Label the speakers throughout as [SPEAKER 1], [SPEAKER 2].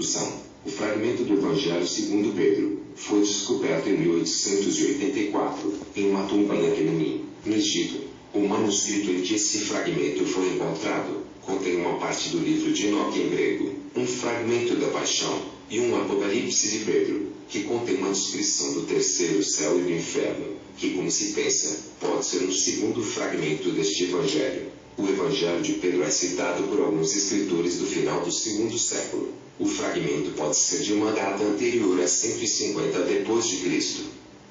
[SPEAKER 1] O fragmento do Evangelho segundo Pedro foi descoberto em 1884, em uma tumba em Akemenim, no Egito. O manuscrito em que esse fragmento foi encontrado contém uma parte do livro de Enoque em grego, um fragmento da Paixão e um Apocalipse de Pedro, que contém uma descrição do terceiro céu e do inferno, que, como se pensa, pode ser um segundo fragmento deste Evangelho. O Evangelho de Pedro é citado por alguns escritores do final do segundo século. O fragmento pode ser de uma data anterior a 150 d.C.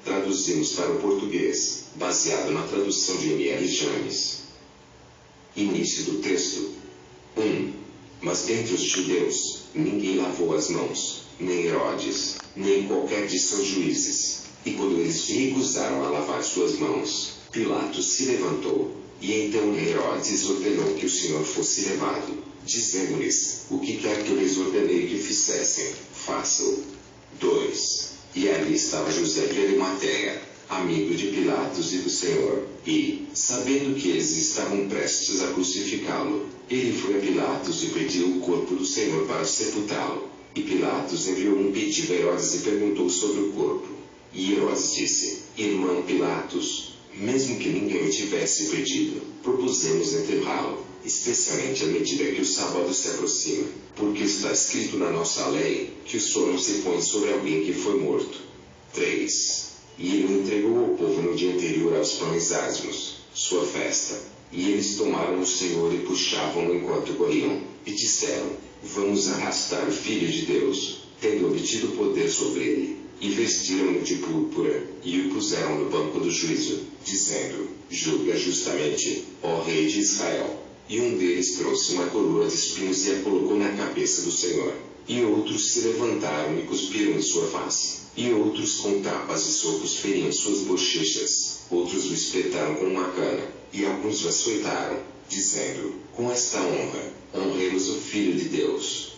[SPEAKER 1] Traduzimos para o português, baseado na tradução de M.R. James. Início do texto. 1. Mas dentre os judeus, ninguém lavou as mãos, nem Herodes, nem qualquer de seus juízes. E quando eles se recusaram a lavar suas mãos, Pilatos se levantou, e então Herodes ordenou que o Senhor fosse levado, dizendo-lhes: o que quer que eu lhes ordenei que fizessem, façam. 2. E ali estava José de Arimateia, amigo de Pilatos e do Senhor, e, sabendo que eles estavam prestes a crucificá-lo, ele foi a Pilatos e pediu o corpo do Senhor para sepultá-lo. E Pilatos enviou um pedido a Herodes e perguntou sobre o corpo. E Herodes disse: irmão Pilatos, mesmo que ninguém o tivesse pedido, propusemos enterrá-lo, especialmente à medida que o sábado se aproxima, porque está escrito na nossa lei, que o sol não se põe sobre alguém que foi morto. 3. E ele o entregou ao povo no dia anterior aos pães asmos, sua festa. E eles tomaram o Senhor e puxavam-no enquanto corriam, e disseram: vamos arrastar o Filho de Deus, tendo obtido poder sobre ele. E vestiram-no de púrpura, e o puseram no banco do juízo, dizendo: julga justamente, ó Rei de Israel. E um deles trouxe uma coroa de espinhos e a colocou na cabeça do Senhor. E outros se levantaram e cuspiram em sua face. E outros com tapas e socos feriam suas bochechas. Outros o espetaram com uma cana. E alguns o açoitaram, dizendo: com esta honra, honremos o Filho de Deus.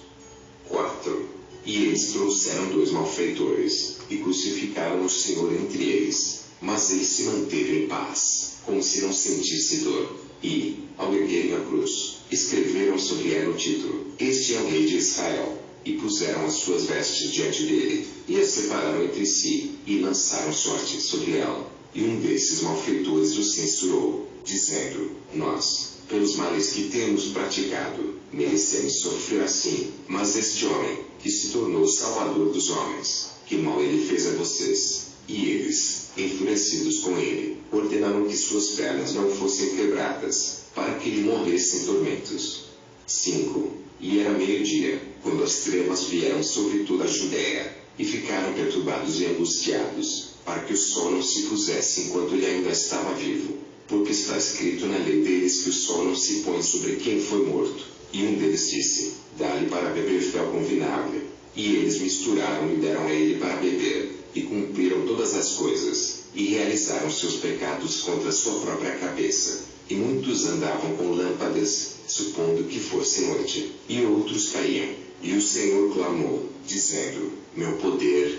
[SPEAKER 1] 4. E eles trouxeram 2 malfeitores, e crucificaram o Senhor entre eles. Mas ele se manteve em paz, como se não sentisse dor. E, ao erguerem a cruz, escreveram sobre ela o título: Este é o Rei de Israel. E puseram as suas vestes diante dele, e a separaram entre si, e lançaram sorte sobre ela. E um desses malfeitores o censurou, dizendo: nós, pelos males que temos praticado, merecemos sofrer assim. Mas este homem, que se tornou o Salvador dos homens, que mal ele fez a vocês? E eles, enfurecidos com ele, ordenaram que suas pernas não fossem quebradas, para que lhe morresse em tormentos. 5. E era meio-dia, quando as trevas vieram sobre toda a Judéia, e ficaram perturbados e angustiados, para que o sol não se pusesse enquanto ele ainda estava vivo. Porque está escrito na lei deles que o sol não se põe sobre quem foi morto. E um deles disse: dá-lhe para beber fel com vinagre. E eles misturaram e deram a ele para beber, e cumpriram todas as coisas, e realizaram seus pecados contra sua própria cabeça. E muitos andavam com lâmpadas, supondo que fosse noite, e outros caíam. E o Senhor clamou, dizendo: meu poder,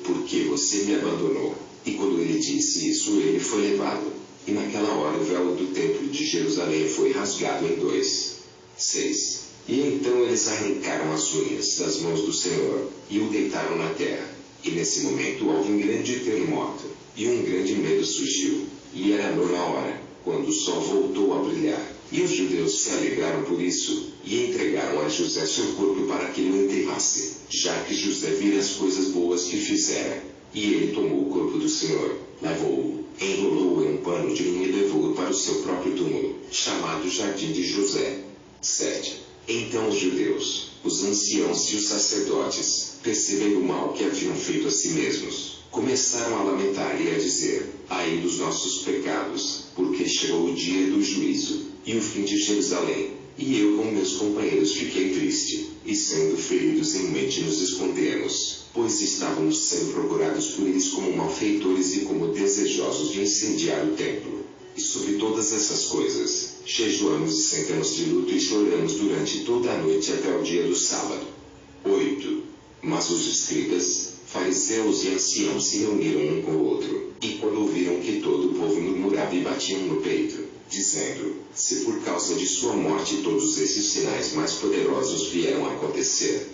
[SPEAKER 1] por que você me abandonou? E quando ele disse isso, ele foi levado. E naquela hora o véu do templo de Jerusalém foi rasgado em 2. 6. E então eles arrancaram as unhas das mãos do Senhor, e o deitaram na terra. E nesse momento houve um grande terremoto, e um grande medo surgiu. E era a 9ª hora, quando o sol voltou a brilhar. E os judeus se alegraram por isso, e entregaram a José seu corpo para que ele o enterrasse, já que José vira as coisas boas que fizera. E ele tomou o corpo do Senhor, lavou-o, enrolou-o em um pano de linho e levou-o para o seu próprio túmulo, chamado Jardim de José. 7. Então os judeus, os anciãos e os sacerdotes, percebendo o mal que haviam feito a si mesmos, começaram a lamentar e a dizer: ai dos nossos pecados, porque chegou o dia do juízo, e o fim de Jerusalém. E eu com meus companheiros fiquei triste, e sendo feridos em mente nos escondemos, pois estávamos sendo procurados por eles como malfeitores e como desejosos de incendiar o templo. E sobre todas essas coisas, jejuamos e sentamos de luto e choramos durante toda a noite até o dia do sábado. 8. Mas os escribas, fariseus e anciãos se reuniram um com o outro, e quando ouviram que todo o povo murmurava e batiam no peito, dizendo: se por causa de sua morte todos esses sinais mais poderosos vieram a acontecer,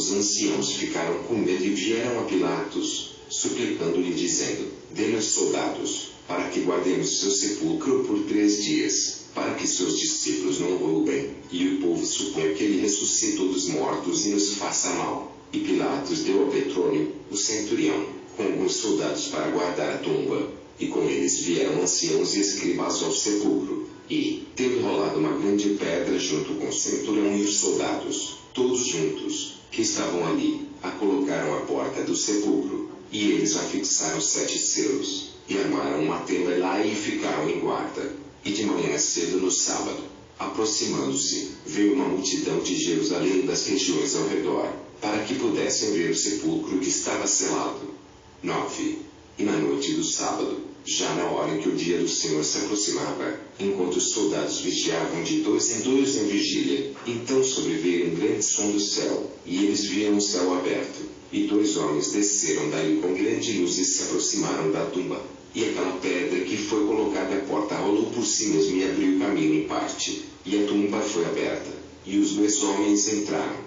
[SPEAKER 1] os anciãos ficaram com medo e vieram a Pilatos, suplicando-lhe dizendo: dê-nos soldados, para que guardemos seu sepulcro por 3 dias, para que seus discípulos não roubem, e o povo suponha que ele ressuscitou dos mortos e nos faça mal. E Pilatos deu a Petrônio, o centurião, com alguns soldados para guardar a tumba, e com eles vieram anciãos e escribas ao sepulcro, e, tendo rolado uma grande pedra junto com o centurião e os soldados, todos juntos, que estavam ali, a colocaram à porta do sepulcro, e eles afixaram 7 selos, e armaram uma tenda lá e ficaram em guarda. E de manhã cedo no sábado, aproximando-se, veio uma multidão de Jerusalém e das regiões ao redor, para que pudessem ver o sepulcro que estava selado. 9. E na noite do sábado, já na hora em que o dia do Senhor se aproximava, enquanto os soldados vigiavam de 2 em 2 em vigília, então sobreveio um grande som do céu, e eles viram o céu aberto, e 2 homens desceram dali com grande luz e se aproximaram da tumba. E aquela pedra que foi colocada à porta rolou por si mesmo e abriu o caminho em parte, e a tumba foi aberta, e os 2 homens entraram.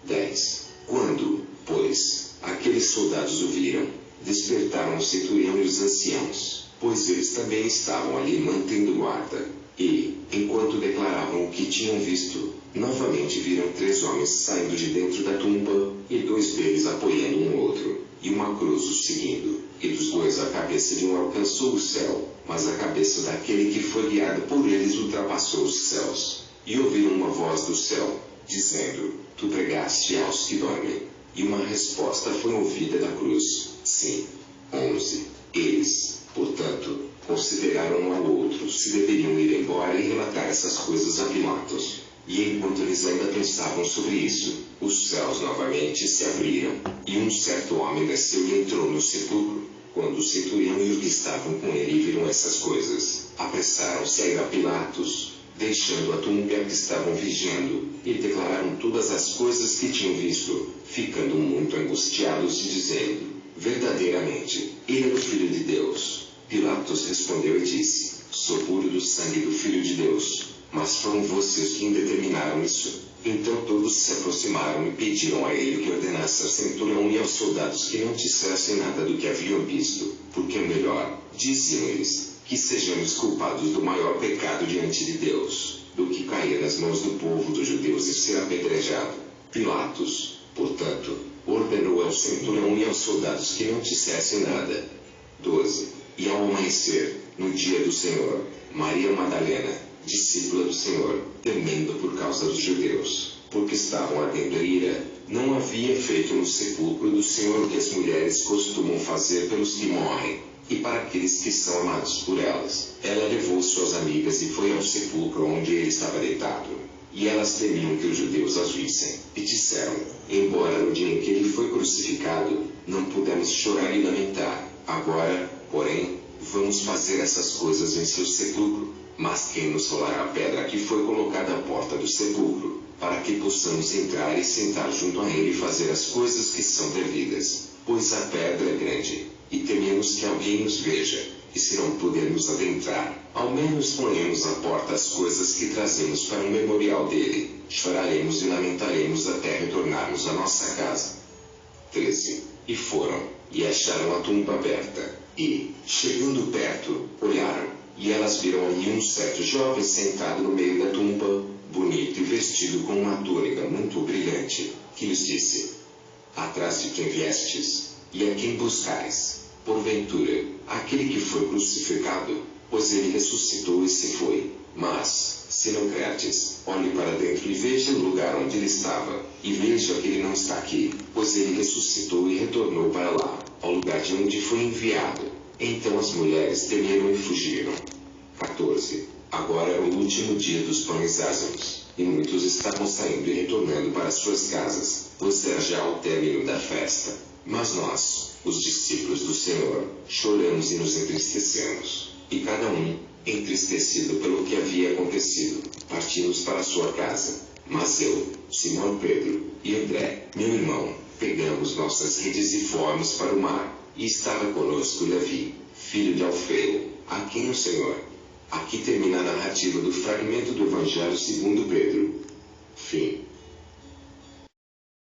[SPEAKER 1] 10. Quando, pois, aqueles soldados o viram, despertaram o centurião e os anciãos, pois eles também estavam ali mantendo guarda, e, enquanto declaravam o que tinham visto, novamente viram 3 homens saindo de dentro da tumba, e 2 deles apoiando um outro, e uma cruz os seguindo, e dos 2 a cabeça de um alcançou o céu, mas a cabeça daquele que foi guiado por eles ultrapassou os céus. E ouviram uma voz do céu, dizendo: tu pregaste aos que dormem. E uma resposta foi ouvida da cruz: sim. 11. Eles, portanto, consideraram um ao outro se deveriam ir embora e relatar essas coisas a Pilatos. E enquanto eles ainda pensavam sobre isso, os céus novamente se abriram, e um certo homem desceu e entrou no sepulcro. Quando o centurião e os que estavam com ele viram essas coisas, apressaram-se a ir a Pilatos, deixando a tumba que estavam vigiando, e declararam todas as coisas que tinham visto, ficando muito angustiados e dizendo: verdadeiramente, ele é o Filho de Deus. Pilatos respondeu e disse: sou puro do sangue do Filho de Deus. Mas foram vocês que determinaram isso. Então todos se aproximaram e pediram a ele que ordenasse ao centurião e aos soldados que não dissessem nada do que haviam visto, porque é melhor, diziam eles, que sejamos culpados do maior pecado diante de Deus, do que cair nas mãos do povo dos judeus e ser apedrejado. Pilatos, portanto, ordenou ao centurião e aos soldados que não dissessem nada. 12. E ao amanhecer, no dia do Senhor, Maria Madalena, discípula do Senhor, temendo por causa dos judeus, porque estavam ardendo em ira, não havia feito no sepulcro do Senhor o que as mulheres costumam fazer pelos que morrem, e para aqueles que são amados por elas. Ela levou suas amigas e foi ao sepulcro onde ele estava deitado. E elas temiam que os judeus as vissem, e disseram: embora no dia em que ele foi crucificado, não pudemos chorar e lamentar, agora, porém, vamos fazer essas coisas em seu sepulcro. Mas quem nos rolará a pedra que foi colocada à porta do sepulcro, para que possamos entrar e sentar junto a ele e fazer as coisas que são devidas? Pois a pedra é grande, e tememos que alguém nos veja, e se não pudermos adentrar, ao menos ponhamos à porta as coisas que trazemos para um memorial dele. Choraremos e lamentaremos até retornarmos à nossa casa. 13. E foram, e acharam a tumba aberta, e, chegando perto, olharam. E elas viram ali um certo jovem sentado no meio da tumba, bonito e vestido com uma túnica muito brilhante, que lhes disse: atrás de quem viestes, e a quem buscais? Porventura, aquele que foi crucificado, pois ele ressuscitou e se foi. Mas, se não credes, olhe para dentro e veja o lugar onde ele estava, e veja que ele não está aqui, pois ele ressuscitou e retornou para lá, ao lugar de onde foi enviado. Então as mulheres temeram e fugiram. 14. Agora era o último dia dos pães ázimos, e muitos estavam saindo e retornando para suas casas, pois era já o término da festa. Mas nós, os discípulos do Senhor, choramos e nos entristecemos, e cada um, entristecido pelo que havia acontecido, partimos para sua casa. Mas eu, Simão Pedro, e André, meu irmão, pegamos nossas redes e fomos para o mar. E estava conosco Levi, filho de Alfeu, a quem o Senhor. Aqui termina a narrativa do fragmento do Evangelho segundo Pedro. Fim.